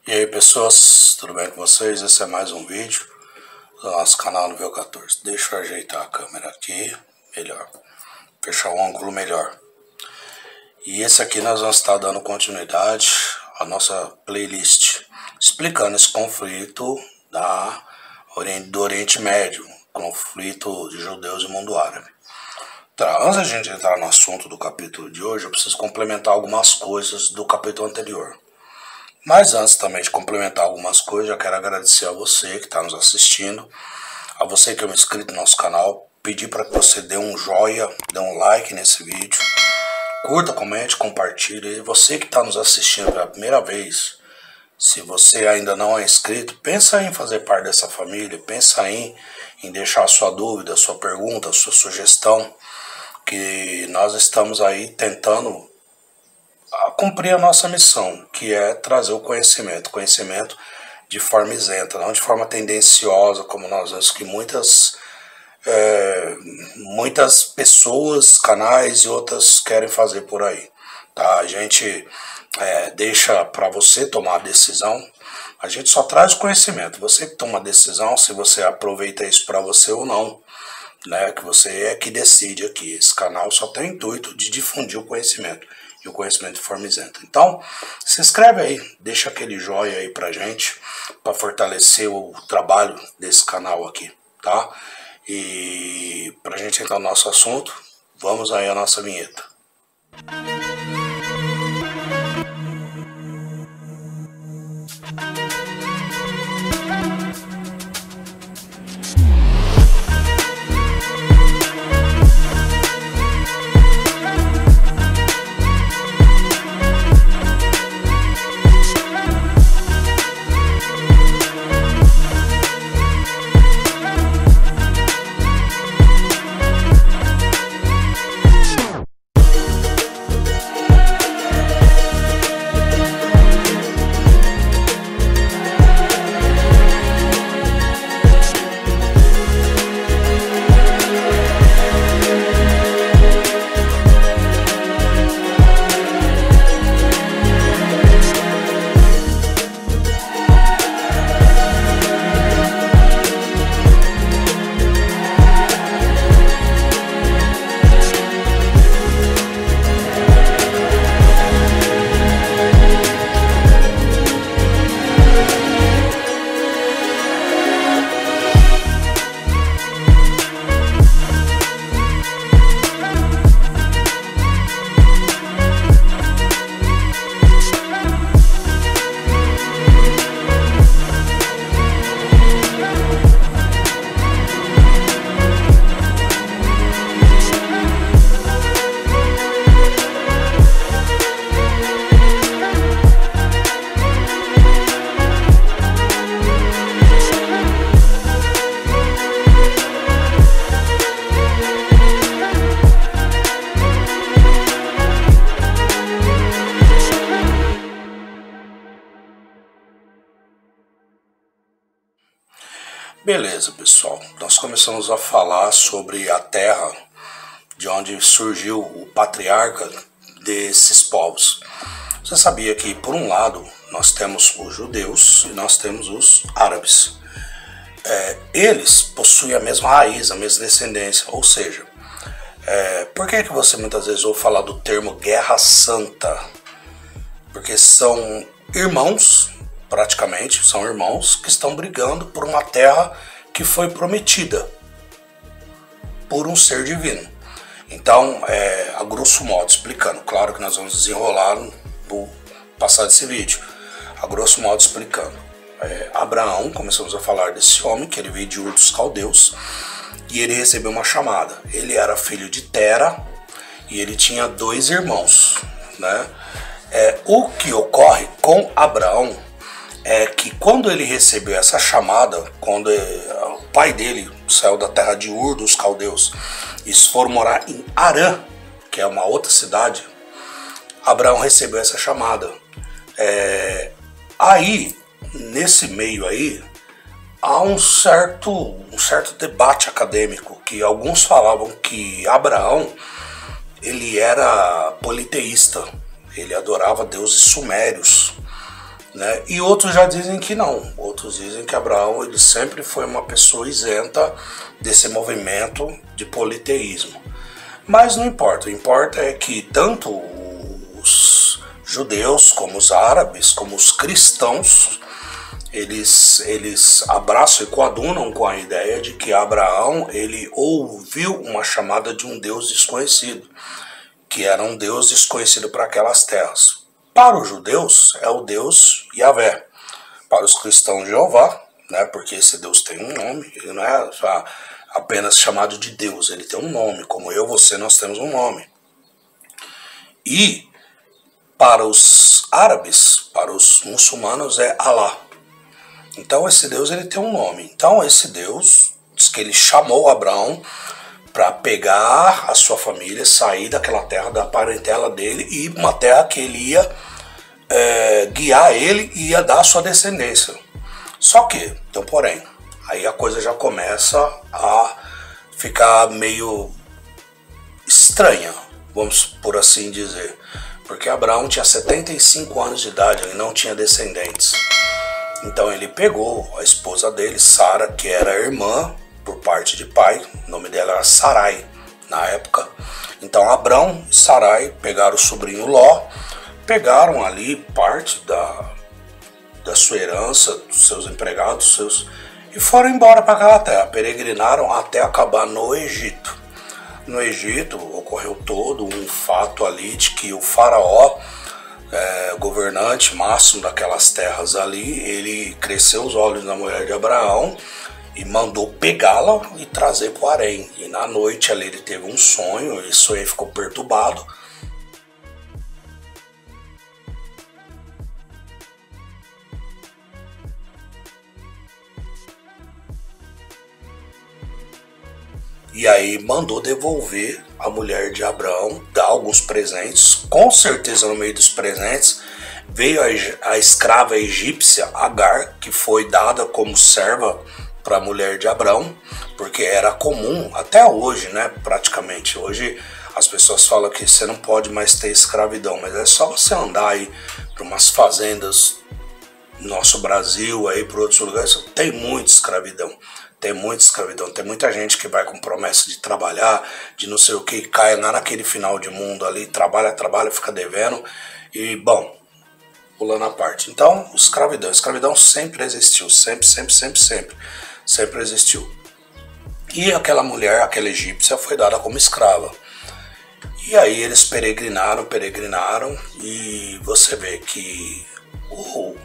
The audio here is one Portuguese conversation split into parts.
E aí pessoas, tudo bem com vocês? Esse é mais um vídeo do nosso canal no V14. Deixa eu ajeitar a câmera aqui, melhor, fechar o ângulo melhor. E esse aqui nós vamos estar dando continuidade à nossa playlist, explicando esse conflito do Oriente Médio, conflito de judeus e mundo árabe. Tá, antes da gente entrar no assunto do capítulo de hoje, eu preciso complementar algumas coisas do capítulo anterior. Mas antes também de complementar algumas coisas, eu quero agradecer a você que está nos assistindo, a você que é um inscrito no nosso canal, pedir para que você dê um joinha, dê um like nesse vídeo, curta, comente, compartilhe. E você que está nos assistindo pela primeira vez, se você ainda não é inscrito, pensa em fazer parte dessa família, pensa em deixar a sua dúvida, a sua pergunta, a sua sugestão, que nós estamos aí tentando cumprir a nossa missão, que é trazer o conhecimento de forma isenta, não de forma tendenciosa, como nós vemos que muitas pessoas, canais e outras querem fazer por aí. Tá? A gente deixa para você tomar a decisão, a gente só traz o conhecimento, você que toma a decisão, se você aproveita isso para você ou não, né? Que você é que decide aqui. Esse canal só tem o intuito de difundir o conhecimento, e o conhecimento de forma isenta. Então, se inscreve aí, deixa aquele joinha aí pra gente, para fortalecer o trabalho desse canal aqui, tá? E pra gente entrar no nosso assunto, vamos aí à nossa vinheta. Beleza, pessoal, nós começamos a falar sobre a terra de onde surgiu o patriarca desses povos. Você sabia que, por um lado, nós temos os judeus e nós temos os árabes. Eles possuem a mesma raiz, a mesma descendência, ou seja, por que você muitas vezes ouve falar do termo Guerra Santa? Porque são irmãos, praticamente, são irmãos que estão brigando por uma terra que foi prometida por um ser divino. Então, a grosso modo, explicando, claro que nós vamos desenrolar no passar desse vídeo, a grosso modo explicando. Abraão, começamos a falar desse homem, que ele veio de Ur dos Caldeus, e ele recebeu uma chamada. Ele era filho de Tera, e ele tinha 2 irmãos, né? O que ocorre com Abraão é que quando ele recebeu essa chamada, quando o pai dele saiu da terra de Ur dos Caldeus e foram morar em Harã, que é uma outra cidade, Abraão recebeu essa chamada. Aí, nesse meio aí, há um certo debate acadêmico, que alguns falavam que Abraão ele era politeísta, ele adorava deuses sumérios, né? E outros já dizem que não. Outros dizem que Abraão ele sempre foi uma pessoa isenta desse movimento de politeísmo. Mas não importa. O que importa é que tanto os judeus, como os árabes, como os cristãos, eles abraçam e coadunam com a ideia de que Abraão ele ouviu uma chamada de um Deus desconhecido, que era um Deus desconhecido para aquelas terras. Para os judeus é o Deus Yahvé. Para os cristãos Jeová, né, porque esse Deus tem um nome, ele não é apenas chamado de Deus, ele tem um nome, como eu, você, nós temos um nome. E para os árabes, para os muçulmanos é Alá. Então esse Deus ele tem um nome. Então esse Deus diz que ele chamou Abraão para pegar a sua família, sair daquela terra, da parentela dele, e uma terra que ele ia guiar ele e ia dar a sua descendência. Só que, tem um porém, aí a coisa já começa a ficar meio estranha, vamos por assim dizer. Porque Abraão tinha 75 anos de idade, ele não tinha descendentes. Então ele pegou a esposa dele, Sara, que era irmã por parte de pai, o nome dela era Sarai na época. Então Abrão e Sarai pegaram o sobrinho Ló, pegaram ali parte da sua herança, dos seus empregados, e foram embora para aquela terra, peregrinaram até acabar no Egito. No Egito ocorreu todo um fato ali de que o faraó, governante máximo daquelas terras ali, ele cresceu os olhos na mulher de Abraão e mandou pegá-la e trazer para o harém. E na noite ali ele teve um sonho, e o sonho ficou perturbado. E aí mandou devolver a mulher de Abraão, dar alguns presentes. Com certeza no meio dos presentes veio a escrava egípcia Agar, que foi dada como serva para a mulher de Abraão, porque era comum, até hoje, né, praticamente. Hoje as pessoas falam que você não pode mais ter escravidão, mas é só você andar aí para umas fazendas no nosso Brasil, aí para outros lugares, tem muita escravidão. Tem muita escravidão, tem muita gente que vai com promessa de trabalhar, de não sei o que, cai lá naquele final de mundo ali, trabalha, fica devendo, e bom, pulando a parte. Então, escravidão sempre existiu, sempre existiu. E aquela mulher, aquela egípcia, foi dada como escrava. E aí eles peregrinaram, e você vê que o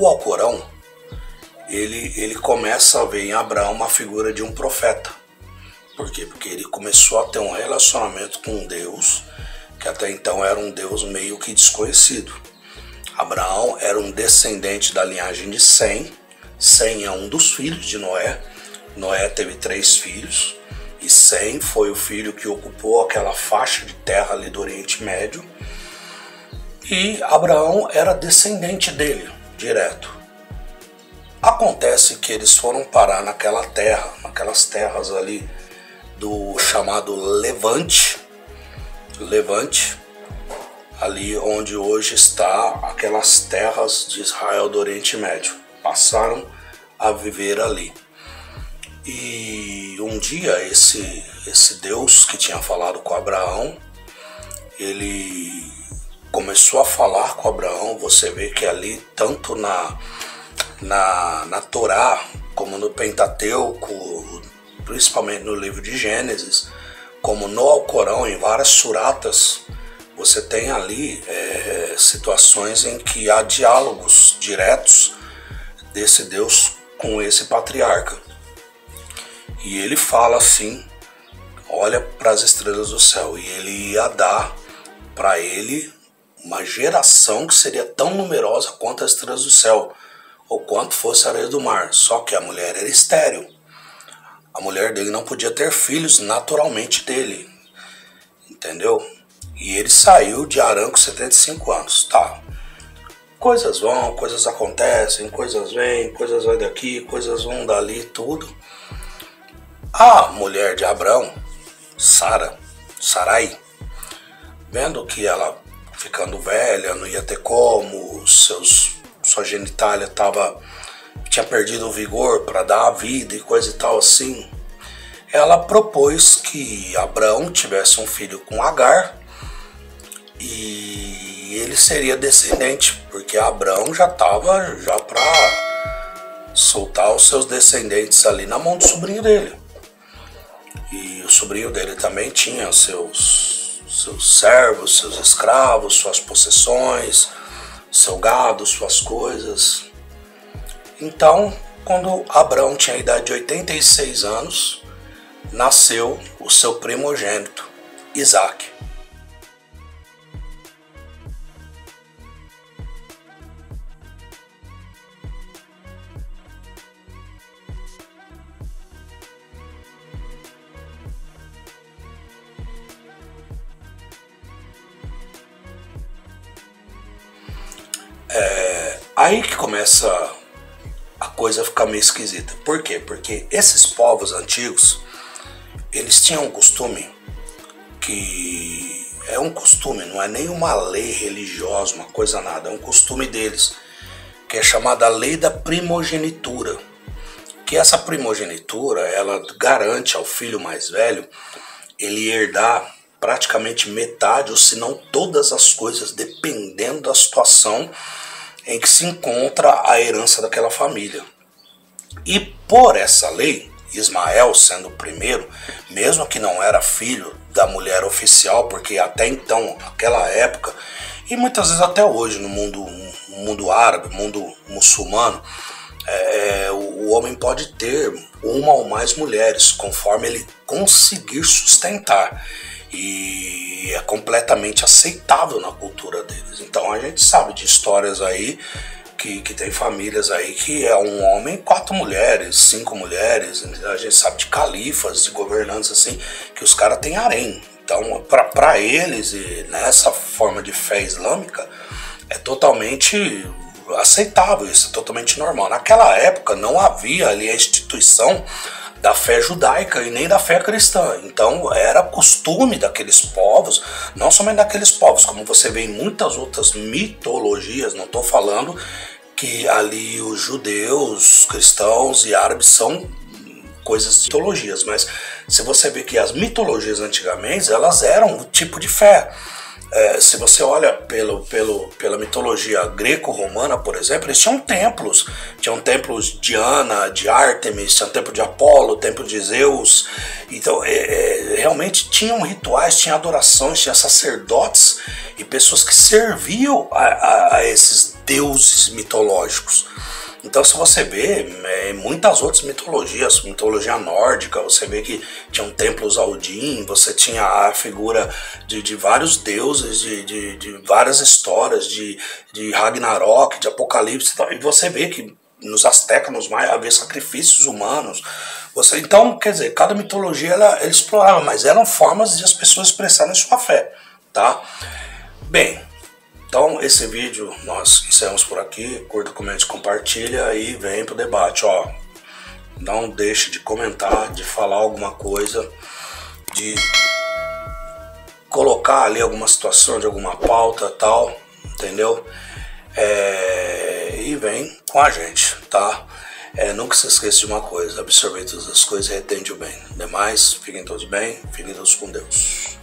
Alcorão, ele começa a ver em Abraão uma figura de um profeta. Por quê? Porque ele começou a ter um relacionamento com um Deus que até então era um Deus meio que desconhecido. Abraão era um descendente da linhagem de Sem. Sem é um dos filhos de Noé. Noé teve 3 filhos. E Sem foi o filho que ocupou aquela faixa de terra ali do Oriente Médio. E Abraão era descendente dele, direto. Acontece que eles foram parar naquela terra, naquelas terras ali do chamado Levante, ali onde hoje está aquelas terras de Israel do Oriente Médio. Passaram a viver ali. E um dia esse Deus que tinha falado com Abraão, ele começou a falar com Abraão. Você vê que ali, tanto na Torá, como no Pentateuco, principalmente no livro de Gênesis, como no Alcorão, em várias suratas, você tem ali situações em que há diálogos diretos desse Deus com esse patriarca. E ele fala assim, olha para as estrelas do céu, e ele ia dar para ele uma geração que seria tão numerosa quanto as estrelas do céu, ou quanto fosse a areia do mar. Só que a mulher era estéril. A mulher dele não podia ter filhos naturalmente dele. Entendeu? E ele saiu de Harã com 75 anos. Tá. Coisas vão, coisas acontecem, coisas vêm, coisas vão daqui, coisas vão dali, tudo. A mulher de Abrão, Sarai, vendo que ela ficando velha, não ia ter como, seus sua genitália tinha perdido o vigor para dar a vida e coisa e tal assim, ela propôs que Abraão tivesse um filho com Agar e ele seria descendente, porque Abraão já estava para soltar os seus descendentes ali na mão do sobrinho dele. E o sobrinho dele também tinha seus servos, seus escravos, suas possessões, seu gado, suas coisas. Então, quando Abraão tinha a idade de 86 anos, nasceu o seu primogênito, Isaque. Aí que começa a coisa a ficar meio esquisita. Por quê? Porque esses povos antigos, eles tinham um costume que é um costume, não é nem uma lei religiosa, uma coisa nada, é um costume deles, que é chamada lei da primogenitura. Que essa primogenitura, ela garante ao filho mais velho ele herdar praticamente metade, ou se não todas as coisas, dependendo da situação em que se encontra a herança daquela família. E por essa lei, Ismael sendo o primeiro, mesmo que não era filho da mulher oficial, porque até então, naquela época, e muitas vezes até hoje no mundo árabe, mundo muçulmano, o homem pode ter uma ou mais mulheres, conforme ele conseguir sustentar. E é completamente aceitável na cultura deles. Então a gente sabe de histórias aí que tem famílias aí que é um homem, 4 mulheres, 5 mulheres. A gente sabe de califas, de governantes assim, que os caras têm harém. Então para eles, e nessa forma de fé islâmica, é totalmente aceitável, isso é totalmente normal. Naquela época não havia ali a instituição da fé judaica e nem da fé cristã. Então era costume daqueles povos, não somente daqueles povos, como você vê em muitas outras mitologias. Não estou falando que ali os judeus, cristãos e árabes são coisas de mitologias, mas se você vê que as mitologias antigamente, elas eram um tipo de fé. Se você olha pela mitologia greco-romana, por exemplo, eles tinham templos de Diana, de Ártemis, tinha o templo de Apolo, o templo de Zeus. Então realmente tinham rituais, tinha adorações, tinha sacerdotes e pessoas que serviam a esses deuses mitológicos. Então se você vê em muitas outras mitologias, mitologia nórdica, você vê que tinham templos a Odin, você tinha a figura de vários deuses, de várias histórias, de Ragnarok, de Apocalipse, e você vê que nos astecas, nos maias, havia sacrifícios humanos. Então, quer dizer, cada mitologia ela explorava, mas eram formas de as pessoas expressarem sua fé, tá? Bem, então esse vídeo nós encerramos por aqui. Curta, comente, compartilha e vem pro debate. Ó, não deixe de comentar, de falar alguma coisa, de colocar ali alguma situação de alguma pauta tal, entendeu? E vem com a gente, tá? Nunca se esqueça de uma coisa: absorver todas as coisas e retende o bem. Demais, fiquem todos bem, fiquem todos com Deus.